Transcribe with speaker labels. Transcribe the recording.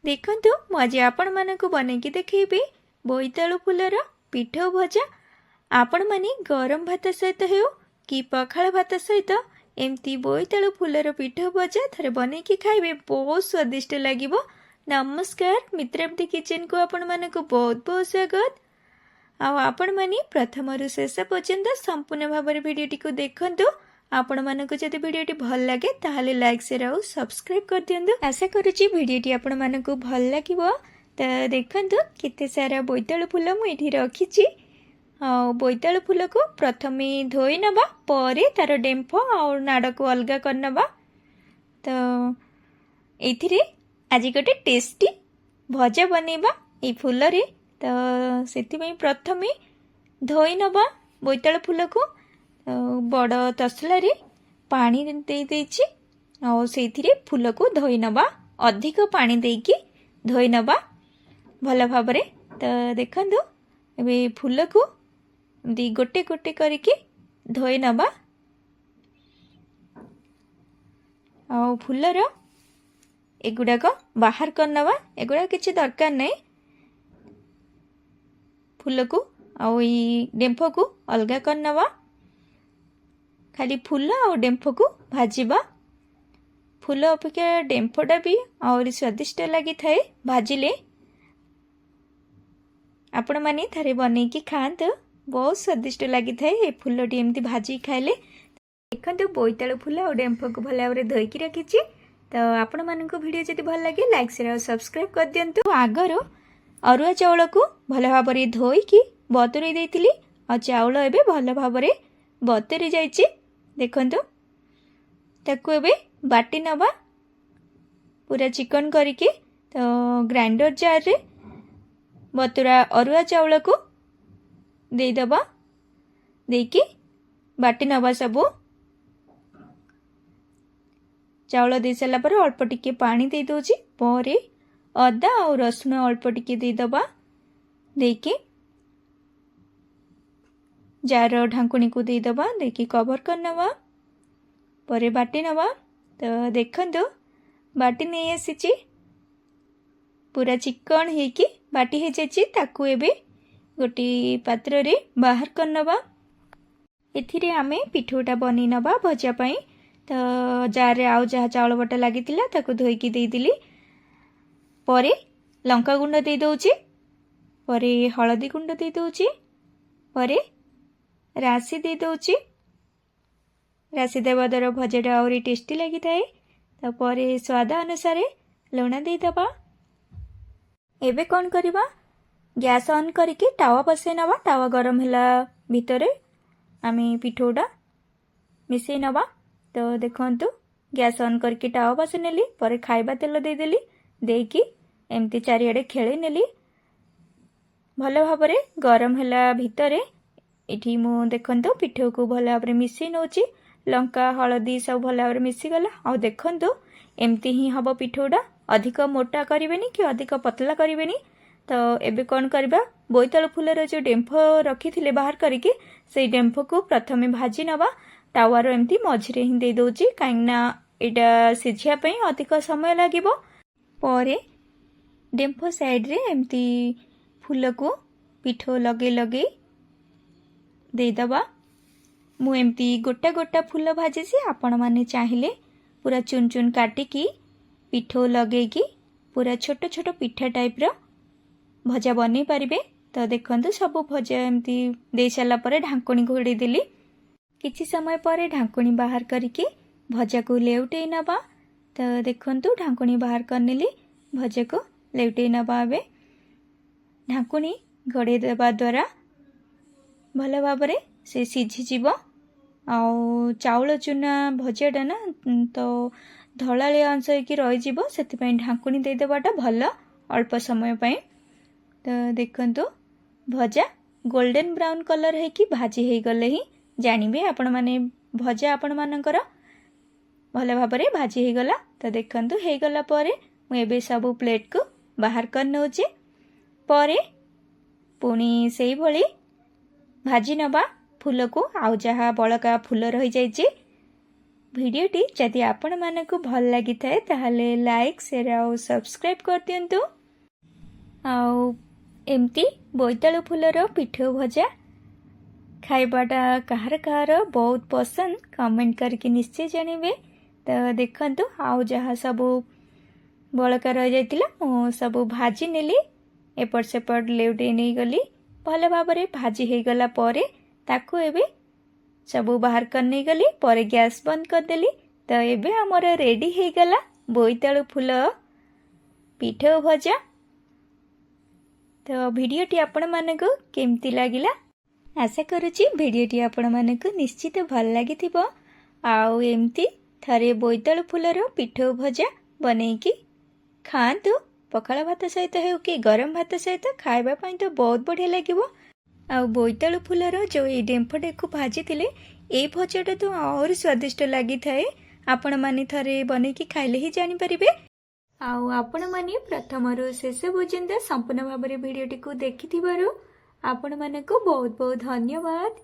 Speaker 1: देखंतु मु आज आपण मानकु बनेकी देखैबी बोईतालु फुलर पिठो भजा। आपण माने गरम भात सहित हेउ कि पखाळ भात सहित एमती बोईतालु फुलर पिठो भजा थरे बनेकी खाइबे, बहुत स्वादिष्ट लागिबो। नमस्कार मित्रप्ति किचन को आपण मानकु बहुत बहुत स्वागत। आपण माने प्रथमरु शेष पर्यंत संपूर्ण भाବରେ भिडियोटी को देखंतु। आपण मानकु जदि भिडियोटी भल लागे ताहाले लाइक शेयर और सब्सक्राइब कर दियंतु। आशा करूची भिडियोटी आपण मानकु भल लागिबो। त देखंतु केते सारा बोईतालु फूल मु एठी रखिची। बोईतालु फूल को प्रथमे धोई नबा, परे तार डेम्फ और नाड़ को अलगा कर नबा। तो एथिरे आज गोटे टेस्टी भजा बनेबा ए फूल रे। तो सेति पई प्रथमे धोई नबा बोईतालु फूल को बड़ तसला रे पानी दे देछि और सेथिरे फूल को धोई नबा, अधिक पानी देकी धोई नबा भल भाबरे। तो देखंतु एबे फूल को दी गोटे गोटे करके धोई नबा और फूलर एगुड़ाक बाहर कर नबा। एगुड़ा किछि दरकार नहीं, फूल को और डेम्फ को अलगा कर नबा। खाली फूल और डेम्फ को भाजिबा। फूल अपेक्षा डेम्फटा भी और स्वादिष्ट लगी थाए भाजिले। आपण माने थारे बनेकी खांतु, बहुत स्वादिष्ट लगी थाए ए फूलटी एमती भाजी खाइले। देखंतु बोईतालु फूल और डेम्फ को भल भाबरे धोईकी रखिछि। तो आपण मानकु वीडियो जदि भल लागे लाइक शेयर और सब्सक्राइब कर दियंतु। आगर अरुआ चाउल को भल भाबरे धोईकी बतुरई देइथिली और चाउल एबे भल भाबरे बतुरी जाइछि। देखंतु ताकू एबे बाटी नबा पूरा चिकन करके। तो ग्राइंडर जार रे बतुरा अरुआ चाउल को दे दबा, देकी बाटी नबा। सबू चाउल दे सारा पर अल्प टिके पानी दे दोची, परे अदा और रसुण अल्प टिके दे दबा, देकी जार ढांकुणी को दे दबा, देकी कवर कर नबा, परे बाटी नबा। तो देखंतु बाटी नहीं आसीची, पूरा चिकन हेकी बाटी हे जाची। ताकू एबे गोटी पात्र रे बाहर कर नबा। एथिरे आमे पिठोटा बनी नबा भजा पई। तो जार रे आउ जहा चाउल बटा लागितिला ताकू धोईकी देई दिली। परे लंका गुंड दे दोची, परे हळदी गुंड दे दोची, परे राशि दे दोची। राशि देवा द्वारा भजाटा आउरी टेस्टी लगी थाए। तापर स्वाद अनुसार लुण दे दबा। एबे कौन करिबा, गैस ऑन करके टावा बसै नबा। टावा गरम होला भितरे आमे पिठोटा मिसै नबा। तो देखंतु गैस ऑन करके टावा बसै नेली, परे खाइबा तेल दे देली, देकी एमती चारिआडे खेले नेली। भल भाबरे गरम होला भितरे एठी मु देखंतु पिठो को भल भाबरे मिसै नोची। लंका हळदी सब भल भाबरे मिसी गला। आ देखंतु एमती ही हबो पिठोटा, अधिक मोटा करिवेनी कि अधिक पतला करिवेनी। तो एबे कौन करबा, बोईतालु फूलर जो डेम्फ रखिथिले बाहर करके से डेम्फ को प्रथमे भाजी नबा। टावर एमती मझिरे ही दे दोची, काइना एटा सिझिया पई अधिक समय लागिबो। परे डेम्फ साइड रे एमती फूल को पिठो लगे लगे दे दबा। मु एमती गोटा गोटा फूल भाजीसी, आपण माने चाहिले पूरा चुन चुन काटिकी पिठो लगेकी पूरा छोट छोट पिठा टाइप रो भजा बनै पारिबे। तो देखंतु सब भजा एमती दे साला परे ढांकुणी घोड़े देली। किछि समय परे ढांकुणी बाहर करके भजा को लेउटे नबा। तो देखंतु ढांकुणी बाहर करनेली, भजा को लेउटे नबा। एबे ढांकुणी घोड़े देबा द्वारा भल भाबरे से सिझी जीवो। आउ चाउल चूना भजाटा ना तो धଳାଳିଆ अंश ହେଇକି ରହିଯିବ, ସେଥିପାଇଁ ढांकुणी दे देबाटा भल अल्प समय पई। तो देखंतु भजा गोल्डन ब्राउन कलर ହେଇକି भाजी ହେଇ गले ही जानिबे आपण माने भजा आपण मानकर भल भाबरे भाजी हेई गला। तो देखंतु हेई गला परे मु एबे सब प्लेट को बाहर कर नोचे। परे पुणी सेई भली भाजी नबा फूल को। आउ जहा बळका फूल रही जाइछि भिडियोटी जदि आपण मानकु भल लगी थाए ताहले लाइक शेयर और सब्सक्राइब कर दियंतु। आउ एमती बोईतालु फूलर पिठो भजा खाइबाटा कहार कहार बहुत पसंद कमेंट करके निश्चय जानवे। तो देखंतु आउ जहाँ सबू बड़का रही जाइतिला सबू भाजी नेली एपट सेपट लेउटे नहीं गली भल भाव भाजी हो गला परे ताकू एबे सबू बाहर कर नहीं गली परे गैस बंद करदेली। तो एबे हमर रेडी हो गला बोईतालु फूल पिठो भजा। तो भिडियोटी आपण मानकु केमती लागिला आशा करुची भिडियोटी आपण मानकु निश्चित भल लागिथिबो। आउ एमती थरे बोईतालु फूलर पिठो भजा बनेकी खातु पखाला भात सहित हो कि गरम भात सहित खाइबा पई तो बहुत बढ़िया लागिवो। आ बोईतालु फूलर जो ये डेम्फटे को भाजी थिले ए भजाटा तो और स्वादिष्ट लगी थाए। आपण माने थरे बनेकी खाइले ही जानि परिबे। आउ आपण माने प्रथमरु शेष पर्यंत संपूर्ण भाव भिडियोटी को देखिथिबारु आपण मानकु बहुत बहुत धन्यवाद।